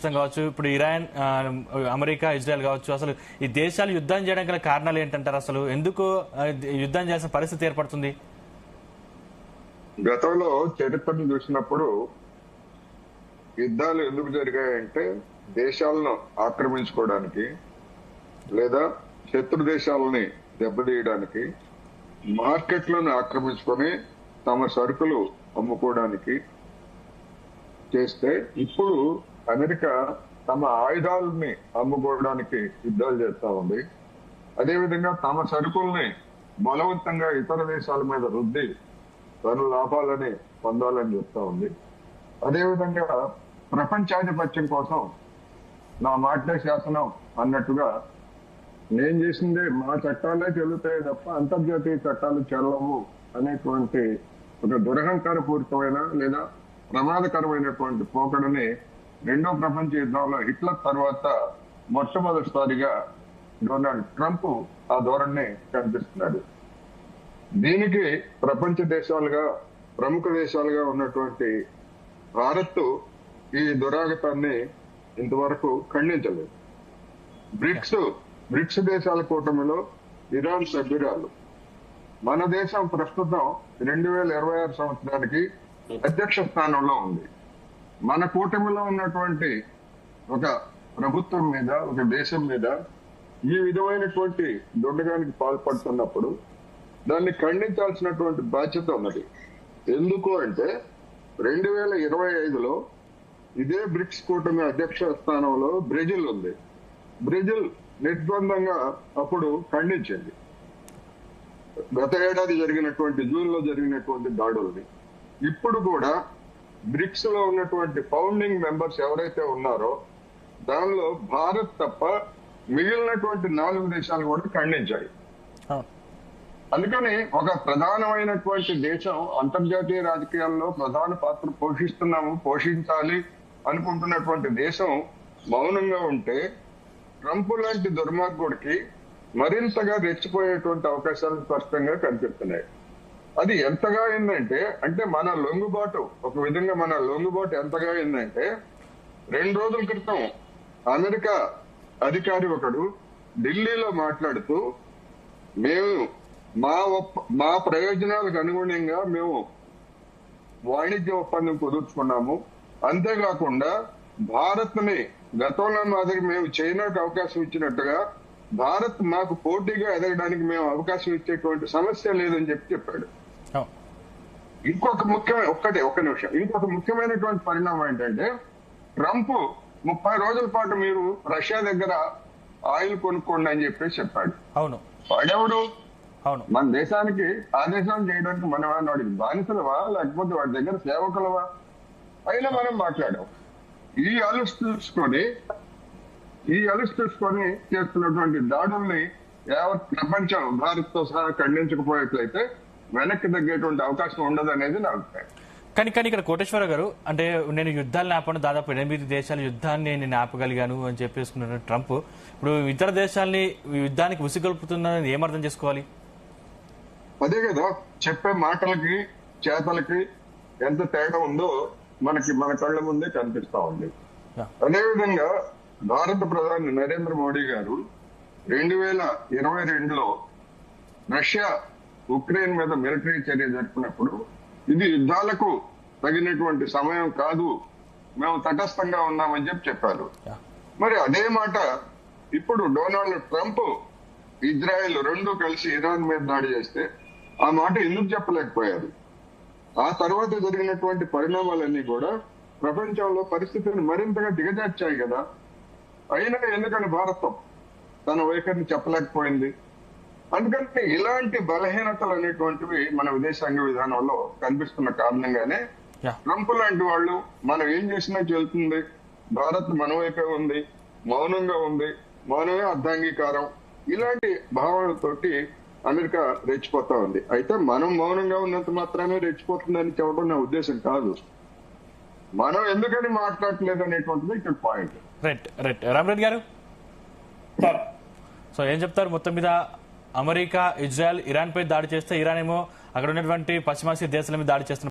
కావచ్చు ఇప్పుడు Iran America Israel కావచ్చు అసలు ఈ దేశాలు యుద్ధం చేయడం గల కారణాలు ఏంటంటారు అసలు ఎందుకు యుద్ధం చేయాల్సిన పరిస్థితి ఏర్పడుతుంది గతంలో చరిత్రను చూసినప్పుడు యుద్ధాలు ఎందుకు జరిగాయంటే దేశాలను ఆక్రమించుకోవడానికి లేదా శత్రు దేశాలని దెబ్బతీయడానికి మార్కెట్లను ఆక్రమించుకొని తమ సరుకులు అమ్ముకోవడానికి చేస్తే ఇప్పుడు అమెరికా తమ ఆయుధాలని అమ్ముకోవడానికి యుద్ధాలు చేస్తా ఉంది. అదేవిధంగా తమ సరుకుల్ని బలవంతంగా ఇతర దేశాల మీద రుద్ది తన లాభాలని పొందాలని చెప్తా ఉంది. అదేవిధంగా ప్రపంచాధిపత్యం కోసం నా మాటే శాసనం అన్నట్టుగా నేను చేసిందే మా చట్టాలే చెల్లుతాయి తప్ప అంతర్జాతీయ చట్టాలు చెల్లవు అనేటువంటి ఒక దురహంకార పూరితమైన లేదా ప్రమాదకరమైనటువంటి పోకడని రెండో ప్రపంచ యుద్ధంలో హిట్లర్ తర్వాత మొట్టమొదటిసారిగా డొనాల్డ్ ట్రంప్ ఆ ధోరణి కనిపిస్తున్నాడు. దీనికి ప్రపంచ దేశాలుగా ప్రముఖ దేశాలుగా ఉన్నటువంటి భారత్ ఈ దురాగతాన్ని ఇంతవరకు ఖండించలేదు. బ్రిక్స్ దేశాల కూటమిలో ఇరాన్ సభ్యురాలు. మన దేశం ప్రస్తుతం 2026 సంవత్సరానికి అధ్యక్ష స్థానంలో ఉంది. మన కూటమిలో ఉన్నటువంటి ఒక ప్రభుత్వం మీద ఒక దేశం మీద ఈ విధమైనటువంటి దుండగానికి పాల్పడుతున్నప్పుడు దాన్ని ఖండించాల్సినటువంటి బాధ్యత ఉన్నది. ఎందుకు అంటే 2025లో ఇదే బ్రిక్స్ కూటమి అధ్యక్ష స్థానంలో బ్రెజిల్ ఉంది. బ్రెజిల్ నిర్ద్వందంగా అప్పుడు ఖండించింది గత ఏడాది జరిగినటువంటి జూన్ లో జరిగినటువంటి దాడుల్ని. ఇప్పుడు కూడా బ్రిక్స్ లో ఉన్నటువంటి ఫౌండింగ్ మెంబర్స్ ఎవరైతే ఉన్నారో దానిలో భారత్ తప్ప మిగిలినటువంటి 4 దేశాలు కూడా ఖండించాయి. అందుకని ఒక ప్రధానమైనటువంటి దేశం అంతర్జాతీయ రాజకీయాల్లో ప్రధాన పాత్ర పోషించాలి అనుకుంటున్నటువంటి దేశం మౌనంగా ఉంటే ట్రంప్ లాంటి దుర్మార్గుడికి మరింతగా రెచ్చిపోయేటువంటి అవకాశాలు స్పష్టంగా కనిపిస్తున్నాయి. అది ఎంతగా అయిందంటే అంటే మన లొంగుబాటు ఒక విధంగా మన లొంగుబాటు ఎంతగా అయిందంటే 2 రోజుల క్రితం అమెరికా అధికారి ఒకడు ఢిల్లీలో మాట్లాడుతూ మేము మా ప్రయోజనాలకు అనుగుణంగా మేము వాణిజ్య ఒప్పందం కుదుర్చుకున్నాము. అంతేకాకుండా భారత్ ని గతంలో మాదిరి మేము చైనాకు అవకాశం ఇచ్చినట్టుగా భారత్ మాకు పోటీగా ఎదగడానికి మేము అవకాశం ఇచ్చేటువంటి సమస్య లేదని చెప్పాడు. ఇంకొక ముఖ్యమైనటువంటి పరిణామం ఏంటంటే ట్రంప్ 30 రోజుల పాటు మీరు రష్యా దగ్గర ఆయిల్ కొనుక్కోండి అని చెప్పాడు. అవును, వాడెవడు? అవును, మన దేశానికి ఆదేశం చేయడానికి మనం వాడికి బానిసలవా లేకపోతే వాడి దగ్గర సేవకులవా? అయినా మనం మాట్లాడాం. ఈ అలుసు చూసుకొని చేస్తున్నటువంటి దాడుల్ని యావత్ ప్రపంచం భారత్ తో సహా ఖండించకపోయేట్లయితే వెనక్కి తగ్గేటువంటి అవకాశం ఉండదు అనేది నా అభిప్రాయం. కానీ ఇక్కడ కోటేశ్వర గారు అంటే నేను యుద్ధాలు ఆపను దాదాపు 8 దేశాల యుద్ధాన్ని నేను ఆపగలిగాను అని చెప్పేసుకున్న ట్రంప్ ఇప్పుడు ఇతర దేశాలని యుద్ధానికి ఉసిగొల్పుతున్నది ఏమర్థం చేసుకోవాలి? అదే కదా చెప్పే మాటలకి చేతలకి ఎంత తేడా ఉందో మన కళ్ళ ముందే కనిపిస్తా ఉంది. అదేవిధంగా భారత ప్రధాని నరేంద్ర మోడీ గారు 2022లో రష్యా ఉక్రెయిన్ మీద మిలిటరీ చర్య జరిపినప్పుడు ఇది యుద్ధాలకు తగినటువంటి సమయం కాదు, మేము తటస్థంగా ఉన్నామని చెప్పారు. మరి అదే మాట ఇప్పుడు డొనాల్డ్ ట్రంప్ ఇజ్రాయెల్ 2 కలిసి ఇరాన్ మీద దాడి చేస్తే ఆ మాట ఎందుకు చెప్పలేకపోయారు? ఆ తర్వాత జరిగినటువంటి పరిణామాలన్నీ కూడా ప్రపంచంలో పరిస్థితిని మరింతగా దిగజార్చాయి కదా. అయినా ఎందుకని భారత్ తన వైఖరిని చెప్పలేకపోయింది? అందుకని ఇలాంటి బలహీనతలు అనేటువంటివి మన విదేశాంగ విధానంలో కనిపిస్తున్న కారణంగానే ట్రంప్ లాంటి వాళ్ళు మనం ఏం చేసినా చెల్లుతుంది, భారత్ మన వైపే ఉంది, మౌనంగా ఉంది, మౌనమే అర్ధాంగీకారం, ఇలాంటి భావనతోటి అమెరికా రెచ్చిపోతా ఉంది. అయితే మనం మౌనంగా ఉన్నంత మాత్రమే రెచ్చిపోతుందని చెప్పడం నా ఉద్దేశం కాదు. మనం ఎందుకని మాట్లాడలేదు అనేటువంటిది ఇక్కడ పాయింట్. రైట్ రామరెడ్డి గారు, సో ఏం చెప్తారు? మొత్తం మీద అమెరికా ఇజ్రాయెల్ ఇరాన్ పై దాడి చేస్తే ఇరాన్ ఏమో అక్కడ ఉన్నటువంటి పశ్చిమాసియా దేశాల మీద దాడి చేస్తున్నారు.